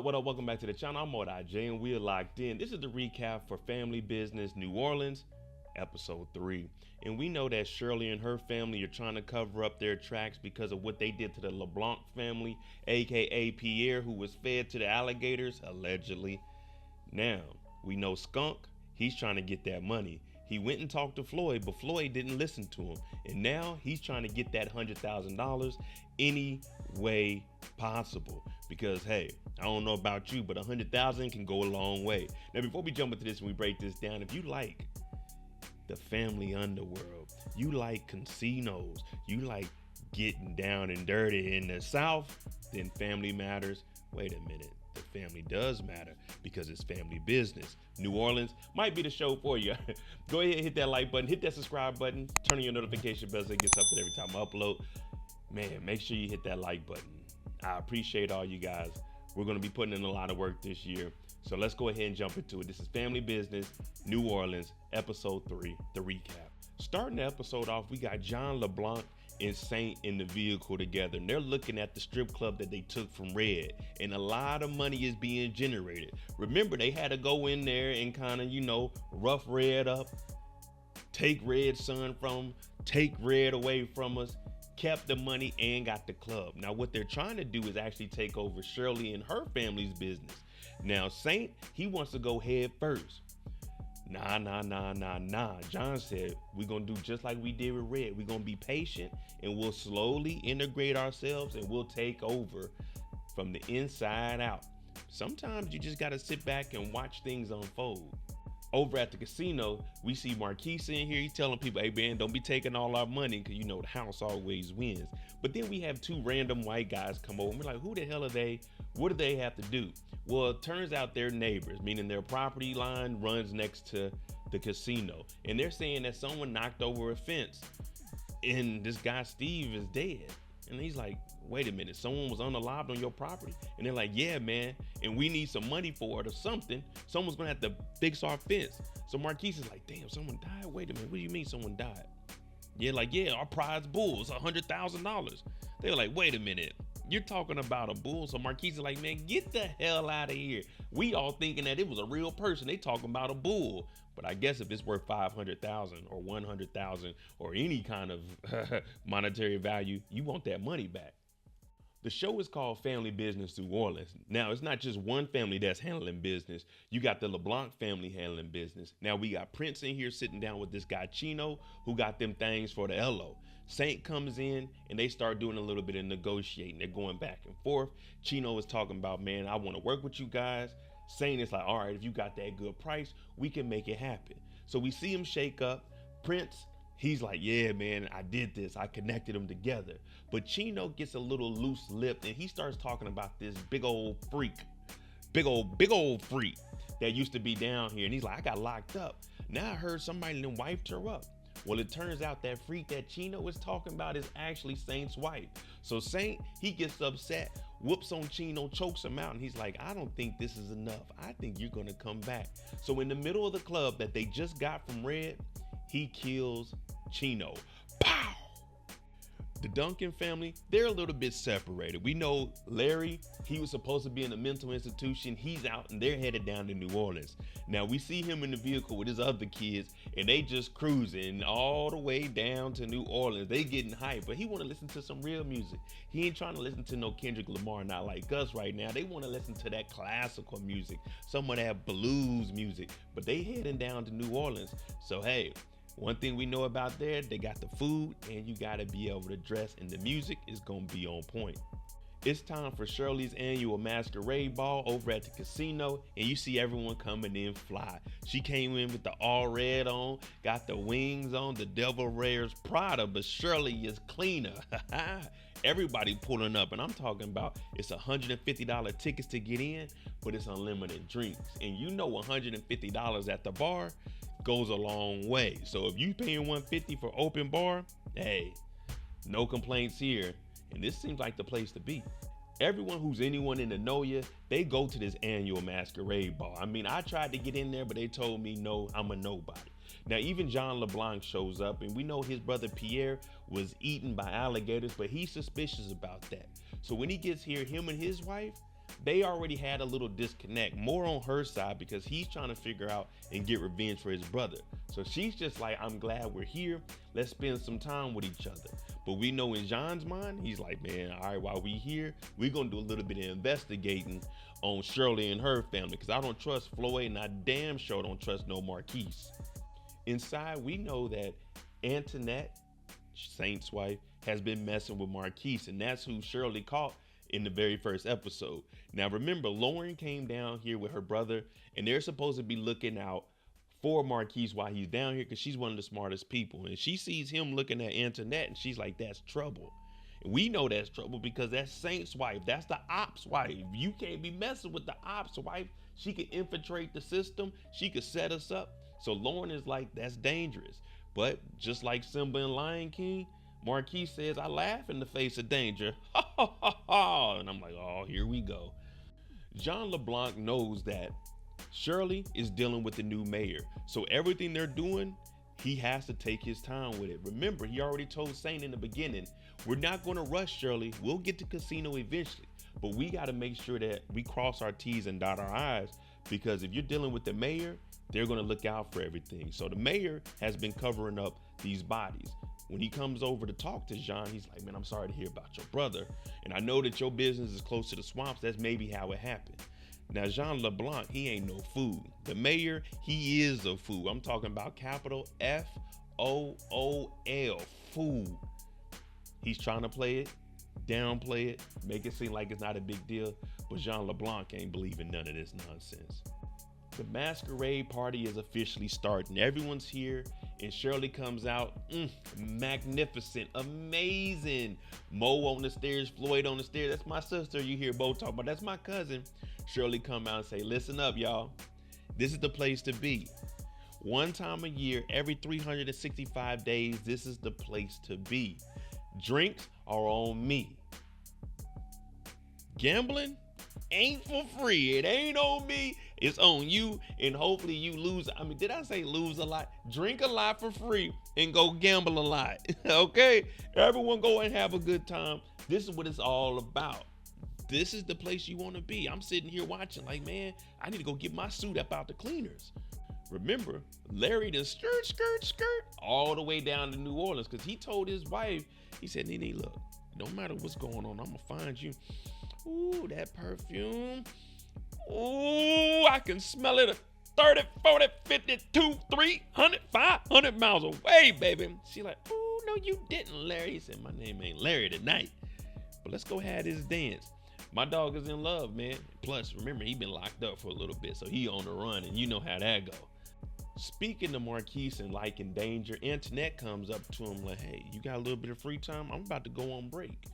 What up? Welcome back to the channel. I'm Modi J and we are locked in. This is the recap for Family Business New Orleans, episode 3. And we know that Shirley and her family are trying to cover up their tracks because of what they did to the LeBlanc family, aka Pierre, who was fed to the alligators, allegedly. Now, we know Skunk, he's trying to get that money. He went and talked to Floyd, but Floyd didn't listen to him. And now he's trying to get that $100,000 any way possible. Because hey, I don't know about you, but 100,000 can go a long way. Now, before we jump into this and we break this down, if you like the family underworld, you like casinos, you like getting down and dirty in the South, then Family Matters. Wait a minute. The family does matter because it's family business. New Orleans might be the show for you. Go ahead and hit that like button, hit that subscribe button, turn on your notification bell so it gets updated every time I upload. Man, make sure you hit that like button. I appreciate all you guys. We're going to be putting in a lot of work this year. So let's go ahead and jump into it. This is Family Business, New Orleans, episode 3, the recap. Starting the episode off, we got John LeBlanc and Saint in the vehicle together, and they're looking at the strip club that they took from Red, and a lot of money is being generated. Remember, they had to go in there and kind of, rough Red up, take Red's son from him, take Red away from us, kept the money and got the club. Now, what they're trying to do is actually take over Shirley and her family's business. Now, Saint, he wants to go head first. Nah. John said, we're going to do just like we did with Red. We're going to be patient and we'll slowly integrate ourselves and we'll take over from the inside out. Sometimes you just got to sit back and watch things unfold. Over at the casino, we see Marquise in here. He's telling people, hey man, don't be taking all our money because the house always wins. But then we have two random white guys come over and we're like, who the hell are they? What do they have to do? Well, it turns out they're neighbors, meaning their property line runs next to the casino. And they're saying that someone knocked over a fence and this guy, Steve, is dead. And he's like, wait a minute, someone was unalived on your property? And they're like, yeah, man, and we need some money for it or something. Someone's gonna have to fix our fence. So Marquise is like, damn, someone died? Wait a minute, what do you mean someone died? Yeah, our prize bull is $100,000. They were like, wait a minute, you're talking about a bull? So Marquise is like, man, get the hell out of here. We all thinking that it was a real person. They talking about a bull. But I guess if it's worth 500,000 or 100,000 or any kind of monetary value, you want that money back. The show is called Family Business New Orleans. Now, it's not just one family that's handling business. You got the LeBlanc family handling business. Now, we got Prince in here sitting down with this guy, Chino, who got them things for the LO. Saint comes in and they start doing a little bit of negotiating. They're going back and forth. Chino is talking about, man, I want to work with you guys. Saint is like, all right, if you got that good price, we can make it happen. So we see him shake up. Prince, he's like, yeah, man, I did this. I connected them together. But Chino gets a little loose-lipped and he starts talking about this big old freak that used to be down here. And he's like, I got locked up. Now I heard somebody then wiped her up. Well, it turns out that freak that Chino is talking about is actually Saint's wife. So Saint, he gets upset, whoops on Chino, chokes him out, and he's like, I don't think this is enough. I think you're gonna come back. So in the middle of the club that they just got from Red, he kills Chino. Pow! The Duncan family, they're a little bit separated. We know Larry, he was supposed to be in a mental institution. He's out and they're headed down to New Orleans. Now we see him in the vehicle with his other kids and they just cruising all the way down to New Orleans. They getting hyped, but he want to listen to some real music. He ain't trying to listen to no Kendrick Lamar, not like us right now. They want to listen to that classical music, some of that blues music, but they heading down to New Orleans. So hey, one thing we know about there, they got the food and you got to be able to dress and the music is going to be on point. It's time for Shirley's annual masquerade ball over at the casino and you see everyone coming in fly. She came in with the all red on, got the wings on, the devil wears Prada, but Shirley is cleaner. Everybody pulling up and I'm talking about it's $150 tickets to get in, but it's unlimited drinks. And $150 at the bar goes a long way. So if you paying $150 for open bar, hey, no complaints here. And this seems like the place to be. Everyone who's anyone in the know ya, they go to this annual masquerade ball. I mean, I tried to get in there, but they told me no, I'm a nobody. Now, even John LeBlanc shows up, and we know his brother Pierre was eaten by alligators, but he's suspicious about that. So when he gets here, him and his wife, they already had a little disconnect, more on her side because he's trying to figure out and get revenge for his brother. So she's just like, I'm glad we're here. Let's spend some time with each other. But we know in Jean's mind, he's like, man, all right, while we here, we're going to do a little bit of investigating on Shirley and her family because I don't trust Floyd and I damn sure don't trust no Marquise. Inside, we know that Antoinette, Saint's wife, has been messing with Marquise, and that's who Shirley caught in the very first episode. Now remember, Lauren came down here with her brother, and they're supposed to be looking out for Marquise while he's down here because she's one of the smartest people. And she sees him looking at Antoinette, and she's like, that's trouble. And we know that's trouble because that's Saint's wife. That's the ops wife. You can't be messing with the ops wife. She could infiltrate the system. She could set us up. So Lauren is like, that's dangerous. But just like Simba and Lion King, Marquise says, I laugh in the face of danger. Ha ha ha ha. And I'm like, oh, here we go. Jean LeBlanc knows that Shirley is dealing with the new mayor. So everything they're doing, he has to take his time with it. Remember, he already told Saint in the beginning, we're not going to rush Shirley. We'll get to casino eventually. But we got to make sure that we cross our T's and dot our I's, because if you're dealing with the mayor, they're going to look out for everything. So the mayor has been covering up these bodies. When he comes over to talk to Jean, he's like, man, I'm sorry to hear about your brother. And I know that your business is close to the swamps. That's maybe how it happened. Now, Jean LeBlanc, he ain't no fool. The he is a fool. I'm talking about capital F-O-O-L, fool. He's trying to play it, downplay it, make it seem like it's not a big deal. But Jean LeBlanc ain't believing none of this nonsense. The masquerade party is officially starting. Everyone's here, and Shirley comes out, magnificent, amazing. Mo on the stairs, Floyd on the stairs. That's my sister you hear Bo talk about. That's my cousin. Shirley come out and say, listen up, y'all. This is the place to be. One time a year, every 365 days, this is the place to be. Drinks are on me. Gambling ain't for free. It ain't on me. It's on you, and hopefully you lose. I mean, did I say lose a lot? Drink a lot for free and go gamble a lot. Okay? Everyone go and have a good time. This is what it's all about. This is the place you want to be. I'm sitting here watching like, man, I need to go get my suit up out the cleaners. Remember, Larry done skirt all the way down to New Orleans because he told his wife, he said, Nene, look, no matter what's going on, I'm going to find you. Ooh, that perfume. Ooh, I can smell it 30, 40, 50, 200, 300, 500 miles away, baby. She like, ooh, no, you didn't, Larry. He said, my name ain't Larry tonight, but let's go have this dance. My dog is in love, man. Plus, remember, he been locked up for a little bit, so he on the run, and you know how that go. Speaking to Marquise and like in danger, Antoinette comes up to him like, hey, you got a little bit of free time? I'm about to go on break.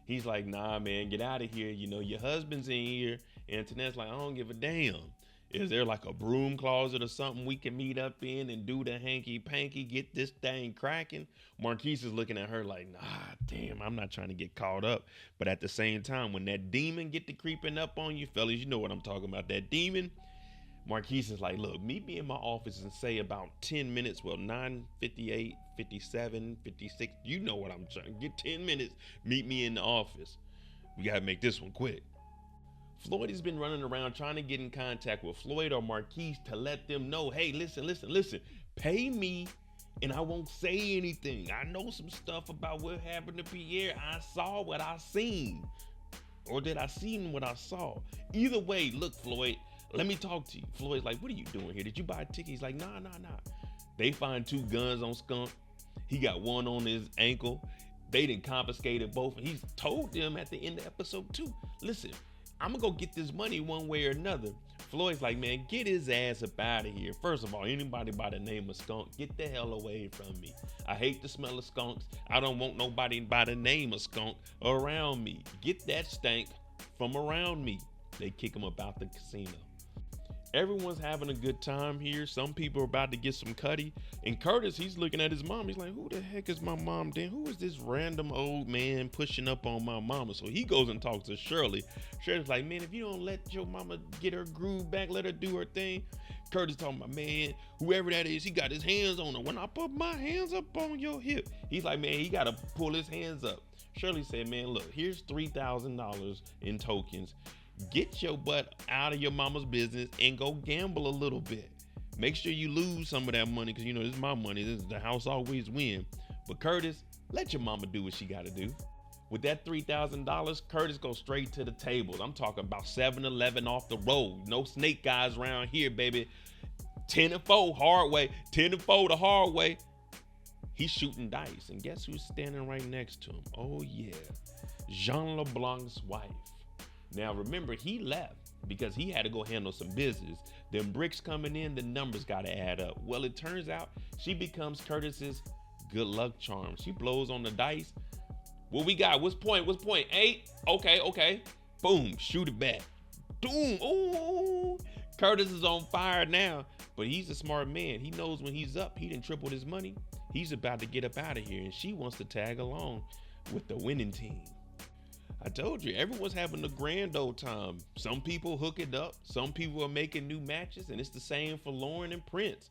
He's like, nah, man, get out of here. You know, your husband's in here. Antoinette's like, I don't give a damn. Is there like a broom closet or something we can meet up in and do the hanky-panky, get this thing cracking? Marquise is looking at her like, nah, damn, I'm not trying to get caught up. But at the same time, when that demon get to creeping up on you, fellas, you know what I'm talking about, that demon. Marquise is like, look, meet me in my office and say about 10 minutes, well, 9:58, 57, 56, you know what I'm trying to get, 10 minutes, meet me in the office. We got to make this one quick. Floyd has been running around trying to get in contact with Floyd or Marquise to let them know, hey, listen, pay me and I won't say anything. I know some stuff about what happened to Pierre. I saw what I seen. Or did I seen what I saw? Either way, look, Floyd, let me talk to you. Floyd's like, what are you doing here? Did you buy a ticket? He's like, nah. They find 2 guns on Skunk. He got one on his ankle. They done confiscated both. And he's told them at the end of episode 2, listen, I'm gonna go get this money one way or another. Floyd's like, man, get his ass up out of here. First of all, anybody by the name of Skunk, get the hell away from me. I hate the smell of skunks. I don't want nobody by the name of Skunk around me. Get that stank from around me. They kick him about the casino. Everyone's having a good time here. Some people are about to get some cutty. And Curtis, he's looking at his mom. He's like, who the heck is my mom then? Who is this random old man pushing up on my mama? So he goes and talks to Shirley. Shirley's like, man, if you don't let your mama get her groove back, let her do her thing. Curtis talking about, man, whoever that is, he got his hands on her. When I put my hands up on your hip, he's like, man, he got to pull his hands up. Shirley said, man, look, here's $3,000 in tokens. Get your butt out of your mama's business and go gamble a little bit. Make sure you lose some of that money because, this is my money. This is the house always win. But Curtis, let your mama do what she got to do. With that $3,000, Curtis goes straight to the tables. I'm talking about 7-Eleven off the road. No snake guys around here, baby. 10-4, hard way. 10-4 the hard way. He's shooting dice. And guess who's standing right next to him? Oh, yeah. Jean LeBlanc's wife. Now, remember, he left because he had to go handle some business. Them bricks coming in, the numbers got to add up. Well, it turns out she becomes Curtis's good luck charm. She blows on the dice. What we got? What's point? 8? Okay. Boom. Shoot it back. Boom. Ooh. Curtis is on fire now, but he's a smart man. He knows when he's up, he done tripled his money. He's about to get up out of here, and she wants to tag along with the winning team. I told you, everyone's having a grand old time. Some people hook it up. Some people are making new matches, and it's the same for Lauren and Prince.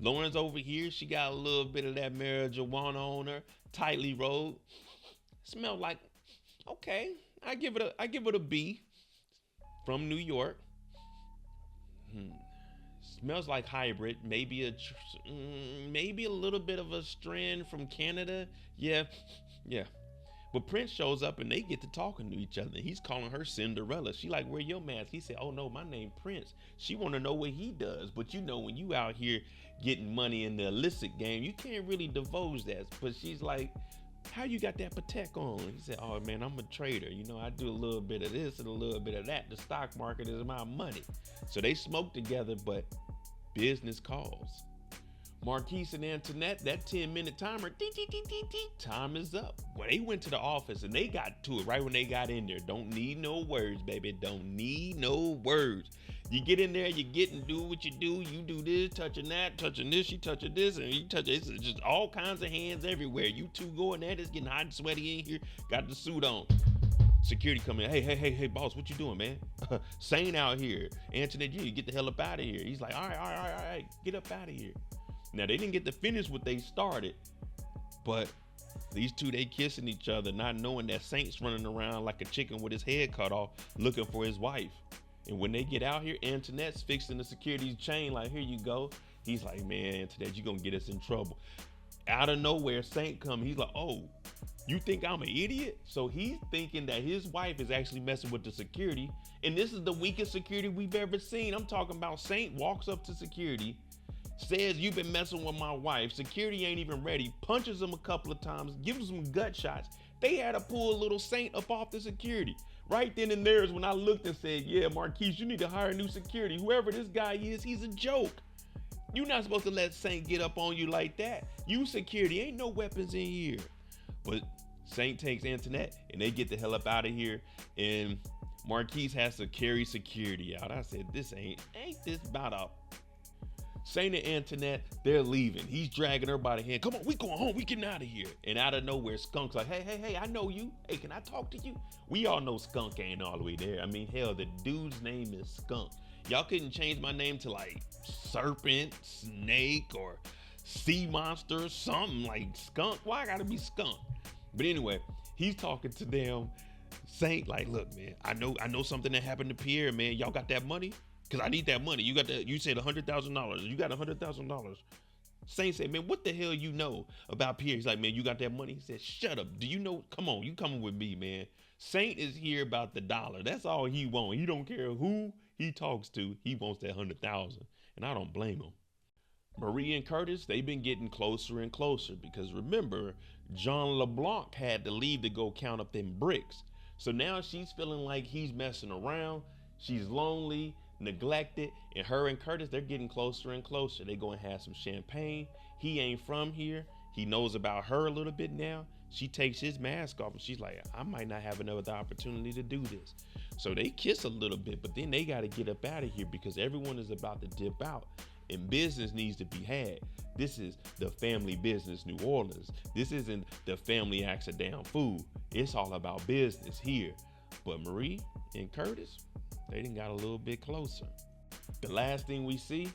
Lauren's over here. She got a little bit of that marijuana on her, tightly rolled. Smell like, okay, I give it a B. From New York. Smells like hybrid. Maybe a little bit of a strand from Canada. Yeah. But Prince shows up and they get to talking to each other. He's calling her Cinderella. She like, where your mask? He said, oh no, my name Prince. She want to know what he does. But when you out here getting money in the illicit game, you can't really divulge that. But she's like, how you got that Patek on? He said, oh man, I'm a trader. I do a little bit of this and a little bit of that. The stock market is my money. So they smoke together, but business calls. Marquise and Antoinette, that 10-minute timer, time is up. Well, they went to the office and they got to it right when they got in there. Don't need no words, baby. Don't need no words. You get in there, you get and do what you do. You do this, touching that, touching this, she touching this, and you touch it. It's just all kinds of hands everywhere. You two going at it, it's getting hot and sweaty in here. Got the suit on. Security coming in. Hey, boss, what you doing, man? Sane out here. Antoinette, you get the hell up out of here. He's like, all right, get up out of here. Now, they didn't get to finish what they started, but these two, they kissing each other, not knowing that Saint's running around like a chicken with his head cut off, looking for his wife. And when they get out here, Antoinette's fixing the security chain, like, here you go. He's like, man, Antoinette, you're going to get us in trouble. Out of nowhere, Saint come. He's like, oh, you think I'm an idiot? So he's thinking that his wife is actually messing with the security. And this is the weakest security we've ever seen. I'm talking about Saint walks up to security, says, you've been messing with my wife. Security ain't even ready. Punches him a couple of times, gives him some gut shots. They had to pull little Saint up off the security. Right then and there is when I looked and said, yeah, Marquise, you need to hire new security. Whoever this guy is, he's a joke. You're not supposed to let Saint get up on you like that. You security, ain't no weapons in here. But Saint takes Antoinette and they get the hell up out of here. And Marquise has to carry security out. I said, this ain't this about a... Saint and Antoinette, they're leaving. He's dragging her by the hand. Come on, we going home. We getting out of here. And out of nowhere, Skunk's like, hey, I know you. Hey, can I talk to you? We all know Skunk ain't all the way there. I mean, hell, the dude's name is Skunk. Y'all couldn't change my name to like Serpent, Snake, or Sea Monster, something like Skunk. Why I gotta be Skunk? But anyway, he's talking to them. Saint like, look, man, I know something that happened to Pierre, man. Y'all got that money? Cause I need that money. You got that? You said $100,000. You got $100,000. Saint said, man, what the hell you know about Pierre? He's like, man, you got that money? He said, shut up. Do you know? Come on, you coming with me, man. Saint is here about the dollar. That's all he wants. He don't care who he talks to. He wants that 100,000, and I don't blame him. Marie and Curtis, they've been getting closer and closer because remember, Jean LeBlanc had to leave to go count up them bricks. So now she's feeling like he's messing around. She's lonely, neglected, and her and Curtis, they're getting closer and closer. They go and have some champagne. He ain't from here. He knows about her a little bit now. She takes his mask off and she's like, I might not have another opportunity to do this. So they kiss a little bit, but then they got to get up out of here because everyone is about to dip out and business needs to be had. This is the family business, New Orleans. This isn't the family acts down food. It's all about business here. But Marie and Curtis, they done got a little bit closer. The last thing we see,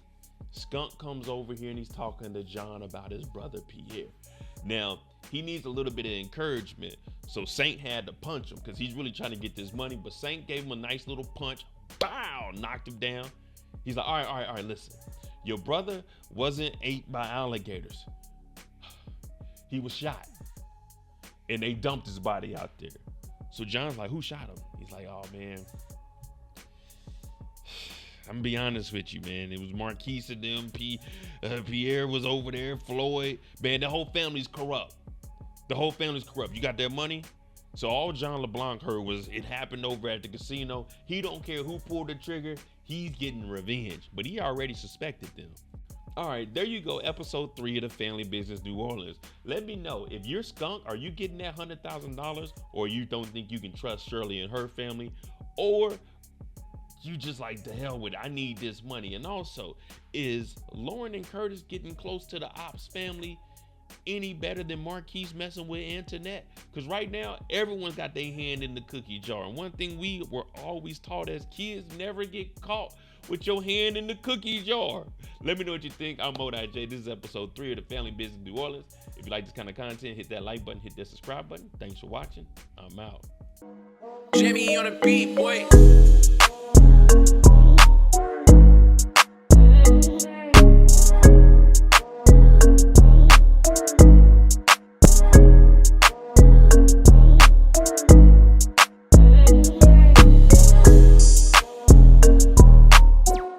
Skunk comes over here and he's talking to John about his brother Pierre. Now, he needs a little bit of encouragement. So Saint had to punch him because he's really trying to get this money. But Saint gave him a nice little punch. Bow! Knocked him down. He's like, all right, listen. Your brother wasn't ate by alligators. He was shot. And they dumped his body out there. So John's like, who shot him? He's like, oh, man. I'm gonna be honest with you, man. It was Marquise and them. Pierre was over there. Floyd. Man, the whole family's corrupt. The whole family's corrupt. You got their money? So all John LeBlanc heard was it happened over at the casino. He don't care who pulled the trigger. He's getting revenge. But he already suspected them. All right, there you go. Episode 3 of the Family Business New Orleans. Let me know if you're skunk, are you getting that $100,000, or you don't think you can trust Shirley and her family, or you just like, the hell with it, I need this money. And also, is Lauren and Curtis getting close to the Ops family any better than Marquise messing with Antoinette? Because right now, everyone's got their hand in the cookie jar. And one thing we were always taught as kids, never get caught with your hand in the cookie jar. Let me know what you think. I'm Modi J. This is episode 3 of the Family Business New Orleans. If you like this kind of content, hit that like button, hit that subscribe button. Thanks for watching. I'm out. Jimmy on the beat, boy.